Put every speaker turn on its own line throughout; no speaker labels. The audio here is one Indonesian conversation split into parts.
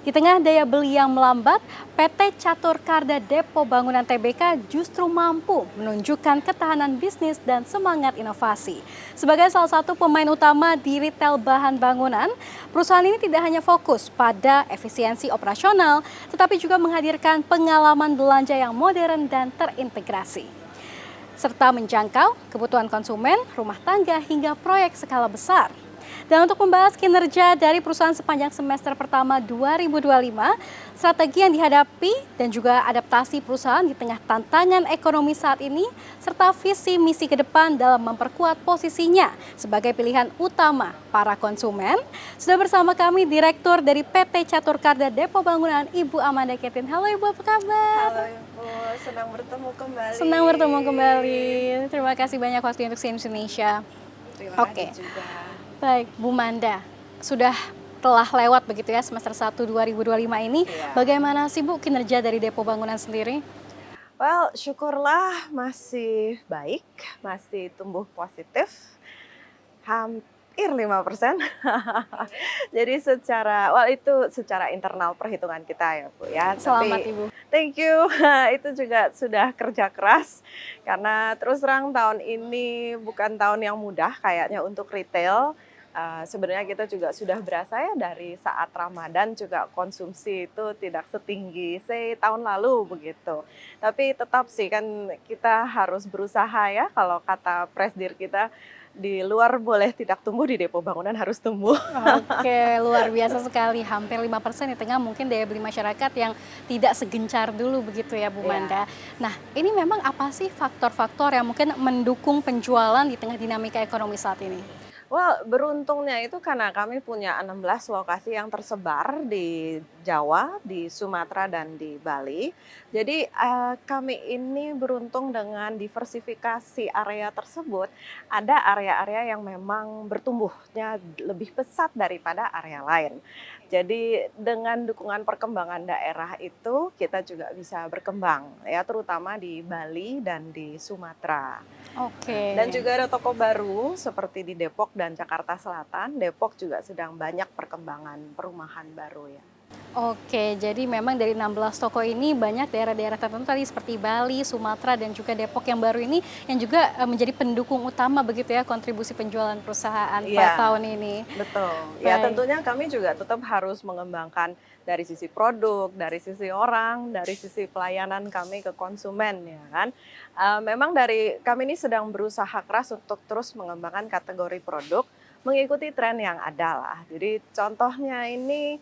Di tengah daya beli yang melambat, PT Catur Karya Depo Bangunan Tbk justru mampu menunjukkan ketahanan bisnis dan semangat inovasi. Sebagai salah satu pemain utama di retail bahan bangunan, perusahaan ini tidak hanya fokus pada efisiensi operasional, tetapi juga menghadirkan pengalaman belanja yang modern dan terintegrasi, serta menjangkau kebutuhan konsumen, rumah tangga, hingga proyek skala besar. Dan untuk membahas kinerja dari perusahaan sepanjang semester pertama 2025, strategi yang dihadapi dan juga adaptasi perusahaan di tengah tantangan ekonomi saat ini, serta visi misi ke depan dalam memperkuat posisinya sebagai pilihan utama para konsumen. Sudah bersama kami Direktur dari PT Catur Karya Depo Bangunan, Ibu Amanda Ketin. Halo Ibu, apa kabar?
Halo Ibu, senang bertemu kembali.
Senang bertemu kembali. Terima kasih banyak waktu untuk CNN Indonesia.
Terima
Oke.
kasih juga.
Baik, Bu Manda, telah lewat begitu ya semester 1 2025 ini.
Iya.
Bagaimana sih Bu kinerja dari Depo Bangunan sendiri?
Well, syukurlah masih baik, masih tumbuh positif, hampir 5%. Jadi secara internal perhitungan kita ya Bu ya.
Selamat
Tapi
Ibu.
thank you, itu juga sudah kerja keras. Karena terus terang tahun ini bukan tahun yang mudah kayaknya untuk retail. Sebenarnya kita juga sudah berasa ya dari saat Ramadan juga konsumsi itu tidak setinggi tahun lalu begitu. Tapi tetap sih kan kita harus berusaha ya, kalau kata presdir kita, di luar boleh tidak tumbuh, di Depo Bangunan harus tumbuh.
Oke, luar biasa sekali. Hampir 5% di tengah mungkin daya beli masyarakat yang tidak segencar dulu begitu ya Bu Manda. Nah, ini memang apa sih faktor-faktor yang mungkin mendukung penjualan di tengah dinamika ekonomi saat ini?
Well, beruntungnya itu karena kami punya 16 lokasi yang tersebar di Jawa, di Sumatera, dan di Bali. Jadi kami ini beruntung dengan diversifikasi area tersebut. Ada area-area yang memang bertumbuhnya lebih pesat daripada area lain. Jadi dengan dukungan perkembangan daerah itu kita juga bisa berkembang ya, terutama di Bali dan di Sumatera.
Oke.
Dan juga ada toko baru seperti di Depok dan Jakarta Selatan. Depok juga sedang banyak perkembangan perumahan baru ya.
Oke, jadi memang dari 16 toko ini banyak daerah-daerah tertentu tadi seperti Bali, Sumatera, dan juga Depok yang baru ini yang juga menjadi pendukung utama begitu ya kontribusi penjualan perusahaan pada tahun ini.
Betul. Ya
Baik.
tentunya kami juga tetap harus mengembangkan dari sisi produk, dari sisi orang, dari sisi pelayanan kami ke konsumen ya kan. Memang dari kami ini sedang berusaha keras untuk terus mengembangkan kategori produk mengikuti tren yang ada lah. Jadi contohnya ini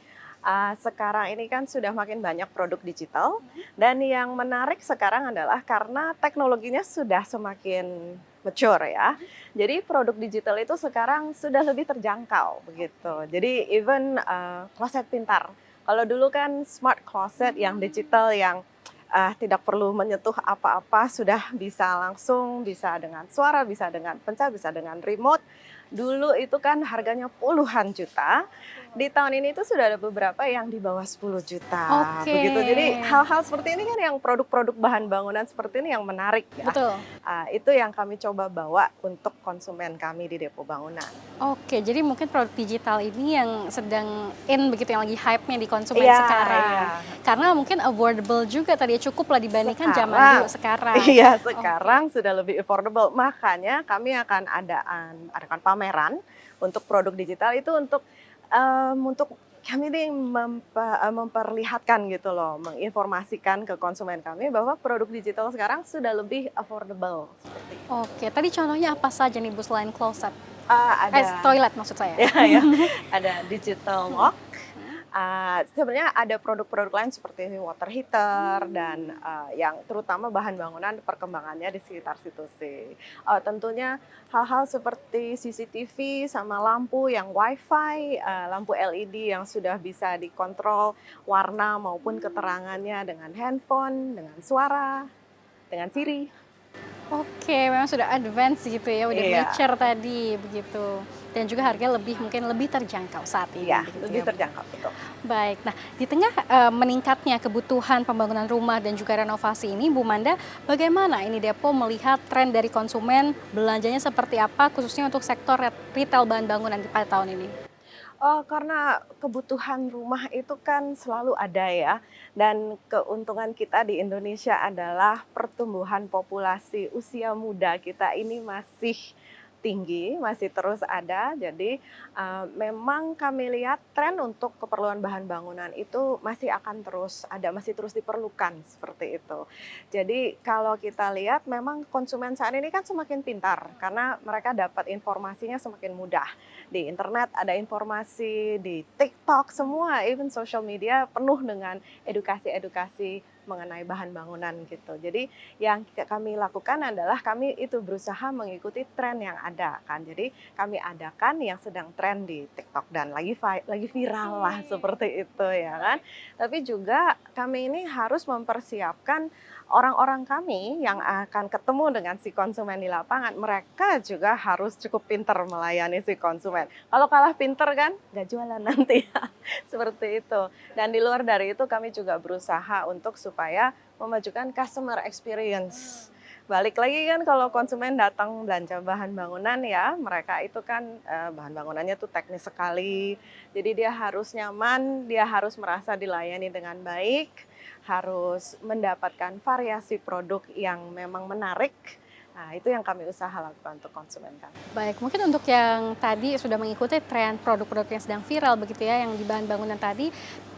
sekarang ini kan sudah makin banyak produk digital, dan yang menarik sekarang adalah karena teknologinya sudah semakin mature ya. Jadi produk digital itu sekarang sudah lebih terjangkau begitu. Jadi even kloset pintar. Kalau dulu kan smart closet yang digital yang tidak perlu menyentuh apa-apa, sudah bisa langsung, bisa dengan suara, bisa dengan pencet, bisa dengan remote. Dulu itu kan harganya puluhan juta. Di tahun ini itu sudah ada beberapa yang di bawah 10 juta.
Oke.
Begitu. Jadi hal-hal seperti ini kan yang produk-produk bahan bangunan seperti ini yang menarik ya.
Betul.
Itu yang kami coba bawa untuk konsumen kami di Depo Bangunan.
Oke, jadi mungkin produk digital ini yang sedang in begitu, yang lagi hype-nya di konsumen sekarang.
Iya.
Karena mungkin affordable juga tadi ya, cukup lah dibandingkan zaman dulu sekarang.
Iya, sekarang sudah lebih affordable. Makanya kami akan adakan pameran untuk produk digital itu untuk kami ini memperlihatkan gitu loh, menginformasikan ke konsumen kami bahwa produk digital sekarang sudah lebih affordable seperti itu.
Oke, tadi contohnya apa saja nih Bu selain closet?
Ada
Toilet maksud saya.
ya, ada digital lock. Sebenarnya ada produk-produk lain seperti water heater dan yang terutama bahan bangunan perkembangannya di sekitar situ sih. Tentunya hal-hal seperti CCTV sama lampu yang WiFi, lampu LED yang sudah bisa dikontrol warna maupun keterangannya dengan handphone, dengan suara, dengan Siri.
Oke, memang sudah advance gitu ya, udah
Iya.
mature tadi begitu. Dan juga harga mungkin lebih terjangkau saat ini.
Iya,
begitu
lebih
ya, Bu.
terjangkau betul.
Baik, nah di tengah meningkatnya kebutuhan pembangunan rumah dan juga renovasi ini, Bu Manda, bagaimana ini Depo melihat tren dari konsumen, belanjanya seperti apa, khususnya untuk sektor retail bahan bangunan pada tahun ini?
Oh, karena kebutuhan rumah itu kan selalu ada ya, dan keuntungan kita di Indonesia adalah pertumbuhan populasi usia muda kita ini masih tinggi, masih terus ada. Jadi, memang kami lihat tren untuk keperluan bahan bangunan itu masih akan terus ada, masih terus diperlukan, seperti itu. Jadi kalau kita lihat memang konsumen saat ini kan semakin pintar, karena mereka dapat informasinya semakin mudah. Di internet ada informasi, di TikTok, semua even social media penuh dengan edukasi-edukasi mengenai bahan bangunan gitu. Jadi yang kami lakukan adalah kami itu berusaha mengikuti tren yang ada kan. Jadi kami adakan yang sedang tren di TikTok dan lagi viral lah seperti itu ya kan. Tapi juga kami ini harus mempersiapkan orang-orang kami yang akan ketemu dengan si konsumen di lapangan, mereka juga harus cukup pinter melayani si konsumen. Kalau kalah pinter kan nggak jualan nanti ya, seperti itu. Dan di luar dari itu kami juga berusaha untuk supaya memajukan customer experience. Balik lagi kan kalau konsumen datang belanja bahan bangunan ya, mereka itu kan bahan bangunannya tuh teknis sekali. Jadi dia harus nyaman, dia harus merasa dilayani dengan baik, harus mendapatkan variasi produk yang memang menarik. Nah, itu yang kami usaha lakukan untuk konsumen kami.
Baik, mungkin untuk yang tadi sudah mengikuti tren produk-produk yang sedang viral begitu ya, yang di bahan bangunan tadi,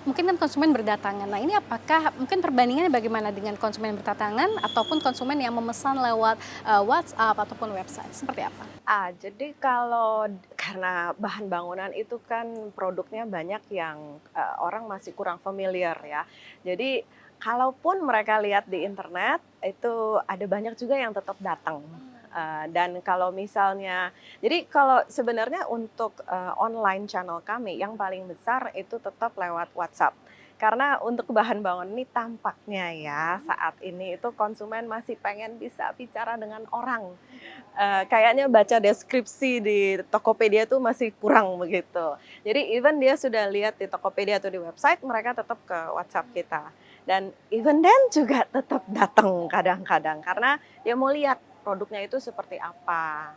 mungkin kan konsumen berdatangan. Nah ini apakah mungkin perbandingannya bagaimana dengan konsumen berdatangan ataupun konsumen yang memesan lewat WhatsApp ataupun website, seperti apa?
Jadi kalau karena bahan bangunan itu kan produknya banyak yang orang masih kurang familiar ya. Jadi kalaupun mereka lihat di internet itu ada banyak juga yang tetap datang. Dan kalau misalnya, jadi kalau sebenarnya untuk online channel kami yang paling besar itu tetap lewat WhatsApp. Karena untuk bahan bangunan ini tampaknya ya saat ini itu konsumen masih pengen bisa bicara dengan orang. Kayaknya baca deskripsi di Tokopedia tuh masih kurang begitu. Jadi even dia sudah lihat di Tokopedia atau di website, mereka tetap ke WhatsApp kita. Dan even then juga tetap datang kadang-kadang karena dia mau lihat produknya itu seperti apa.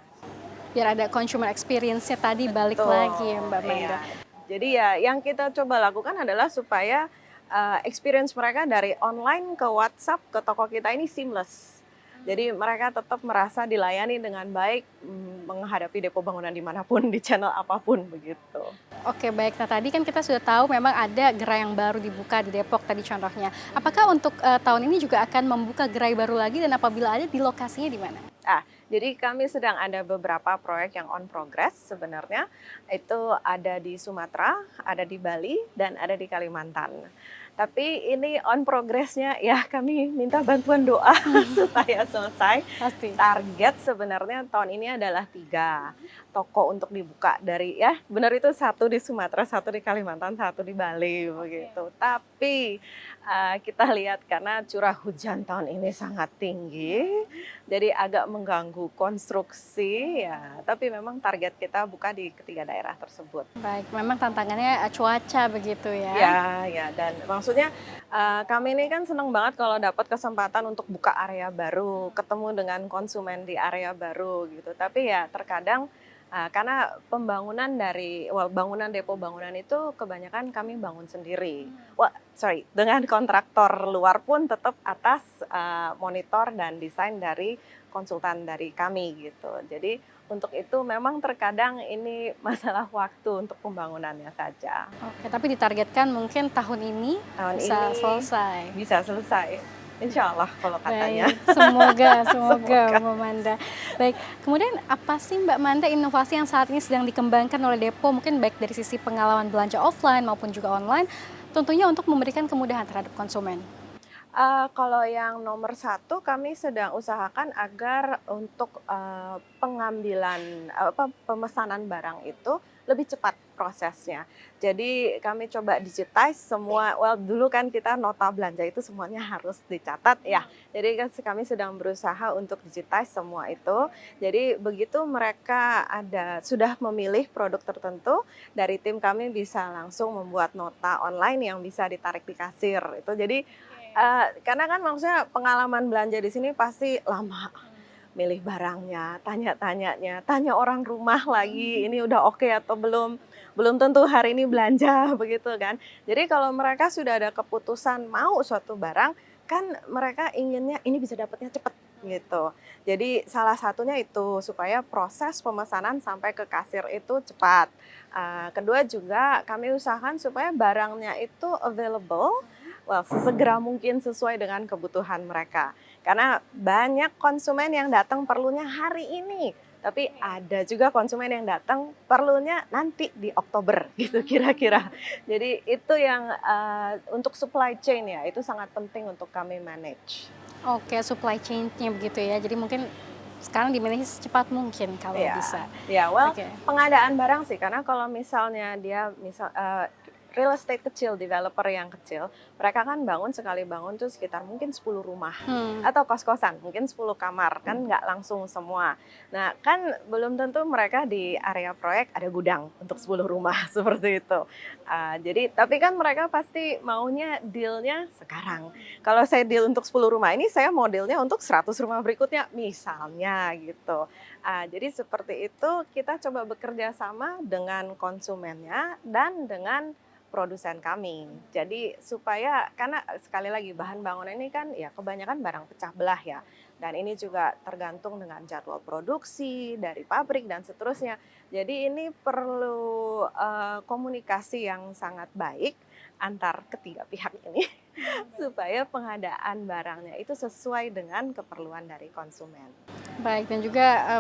Biar ada consumer experience-nya tadi balik
Betul,
lagi ya Mbak Manda.
iya. Jadi ya yang kita coba lakukan adalah supaya experience mereka dari online ke WhatsApp ke toko kita ini seamless. Jadi mereka tetap merasa dilayani dengan baik menghadapi depo bangunan dimanapun, di channel apapun begitu.
Oke baik, nah tadi kan kita sudah tahu memang ada gerai yang baru dibuka di Depok tadi contohnya. Apakah untuk tahun ini juga akan membuka gerai baru lagi dan apabila ada di lokasinya di mana?
Jadi kami sedang ada beberapa proyek yang on progress sebenarnya. Itu ada di Sumatera, ada di Bali, dan ada di Kalimantan. Tapi ini on progress-nya ya kami minta bantuan doa supaya selesai.
Pasti.
Target sebenarnya tahun ini adalah 3 toko untuk dibuka dari ya benar itu 1 di Sumatera, 1 di Kalimantan, 1 di Bali begitu. Tapi kita lihat karena curah hujan tahun ini sangat tinggi, jadi agak mengganggu konstruksi ya. Tapi memang target kita buka di ketiga daerah tersebut.
Baik, memang tantangannya cuaca begitu ya.
Ya, dan maksudnya kami ini kan senang banget kalau dapat kesempatan untuk buka area baru, ketemu dengan konsumen di area baru gitu. Tapi ya terkadang karena pembangunan bangunan depo bangunan itu kebanyakan kami bangun sendiri. Dengan kontraktor luar pun tetap atas monitor dan desain dari konsultan dari kami gitu. Jadi untuk itu memang terkadang ini masalah waktu untuk pembangunannya saja.
Oke, tapi ditargetkan mungkin tahun ini bisa selesai.
Bisa selesai, insya Allah kalau katanya.
Baik, semoga Mbak Manda. Baik, kemudian apa sih Mbak Manda inovasi yang saat ini sedang dikembangkan oleh Depo, mungkin baik dari sisi pengalaman belanja offline maupun juga online, tentunya untuk memberikan kemudahan terhadap konsumen?
Kalau yang nomor 1 kami sedang usahakan agar untuk pengambilan pemesanan barang itu lebih cepat prosesnya. Jadi kami coba digitize semua. Dulu kan kita nota belanja itu semuanya harus dicatat ya. Jadi kami sedang berusaha untuk digitize semua itu. Jadi begitu mereka sudah memilih produk tertentu, dari tim kami bisa langsung membuat nota online yang bisa ditarik di kasir. Itu jadi karena kan maksudnya pengalaman belanja di sini pasti lama. Milih barangnya, tanya orang rumah lagi, ini udah oke atau belum. belum tentu hari ini belanja begitu kan. Jadi kalau mereka sudah ada keputusan mau suatu barang, kan mereka inginnya ini bisa dapatnya cepet gitu. Jadi salah satunya itu supaya proses pemesanan sampai ke kasir itu cepat. Kedua juga kami usahakan supaya barangnya itu available, well sesegera mungkin sesuai dengan kebutuhan mereka. Karena banyak konsumen yang datang perlunya hari ini, tapi ada juga konsumen yang datang perlunya nanti di Oktober gitu kira-kira. Jadi itu yang untuk supply chain ya, itu sangat penting untuk kami manage.
Oke, supply chain-nya begitu ya. Jadi mungkin sekarang di-manage secepat mungkin kalau
Iya,
bisa.
ya, well,
Oke.
pengadaan barang sih, karena kalau misalnya dia real estate kecil, developer yang kecil, mereka kan bangun sekali bangun tuh sekitar mungkin 10 rumah
Hmm.
atau kos-kosan, mungkin 10 kamar, kan nggak langsung semua. Nah, kan belum tentu mereka di area proyek ada gudang untuk 10 rumah seperti itu. Jadi, tapi kan mereka pasti maunya deal-nya sekarang. Kalau saya deal untuk 10 rumah ini, saya mau deal-nya untuk 100 rumah berikutnya, misalnya gitu. Jadi seperti itu kita coba bekerja sama dengan konsumennya dan dengan produsen kami. Jadi supaya karena sekali lagi bahan bangunan ini kan ya kebanyakan barang pecah belah ya. Dan ini juga tergantung dengan jadwal produksi dari pabrik dan seterusnya. Jadi ini perlu komunikasi yang sangat baik antar ketiga pihak ini supaya pengadaan barangnya itu sesuai dengan keperluan dari konsumen.
Baik, dan juga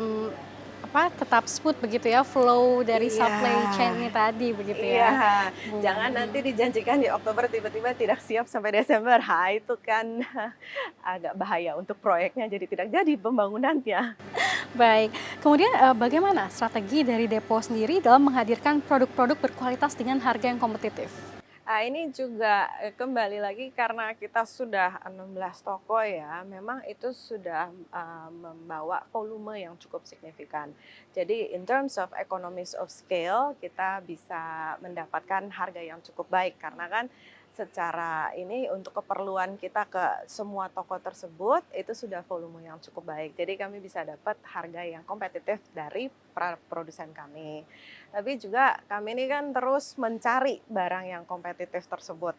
tetap smooth begitu ya flow dari supply
Iya.
chain ini tadi begitu
Iya,
ya.
jangan nanti dijanjikan di Oktober tiba-tiba tidak siap sampai Desember. Itu kan agak bahaya untuk proyeknya jadi tidak jadi pembangunannya.
Baik, kemudian bagaimana strategi dari Depo sendiri dalam menghadirkan produk-produk berkualitas dengan harga yang kompetitif?
Ini juga kembali lagi karena kita sudah 16 toko ya, memang itu sudah membawa volume yang cukup signifikan. Jadi in terms of economies of scale, kita bisa mendapatkan harga yang cukup baik karena kan secara ini untuk keperluan kita ke semua toko tersebut itu sudah volume yang cukup baik. Jadi kami bisa dapat harga yang kompetitif dari produsen kami. Tapi juga kami ini kan terus mencari barang yang kompetitif tersebut.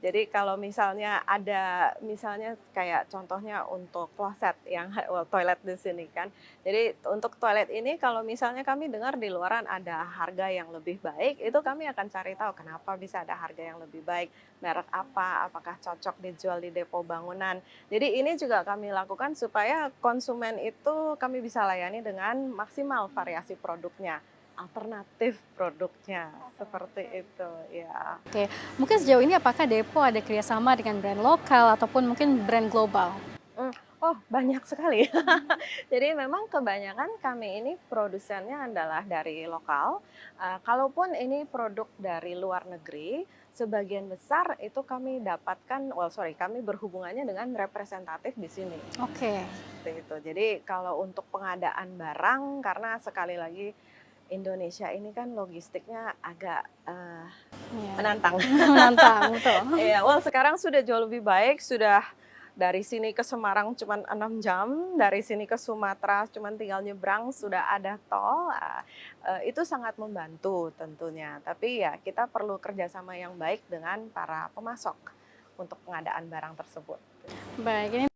Jadi kalau misalnya ada misalnya kayak contohnya untuk kloset yang well, toilet di sini kan. Jadi untuk toilet ini kalau misalnya kami dengar di luaran ada harga yang lebih baik, itu kami akan cari tahu kenapa bisa ada harga yang lebih baik, merek apa, apakah cocok dijual di depo bangunan. Jadi ini juga kami lakukan supaya konsumen itu kami bisa layani dengan maksimal variasi produknya, alternatif produknya, seperti itu ya.
Oke, mungkin sejauh ini apakah Depo ada kerjasama dengan brand lokal ataupun mungkin brand global?
Oh banyak sekali. Jadi memang kebanyakan kami ini produsennya adalah dari lokal, kalaupun ini produk dari luar negeri, sebagian besar itu kami dapatkan kami berhubungannya dengan representatif di sini,
Oke,
seperti itu. Jadi kalau untuk pengadaan barang karena sekali lagi Indonesia ini kan logistiknya agak,
iya.
menantang.
Menantang, betul.
Iya, sekarang sudah jauh lebih baik, sudah dari sini ke Semarang cuma 6 jam, dari sini ke Sumatera cuma tinggal nyebrang, sudah ada tol, itu sangat membantu tentunya. Tapi ya kita perlu kerjasama yang baik dengan para pemasok untuk pengadaan barang tersebut.
Baik, ini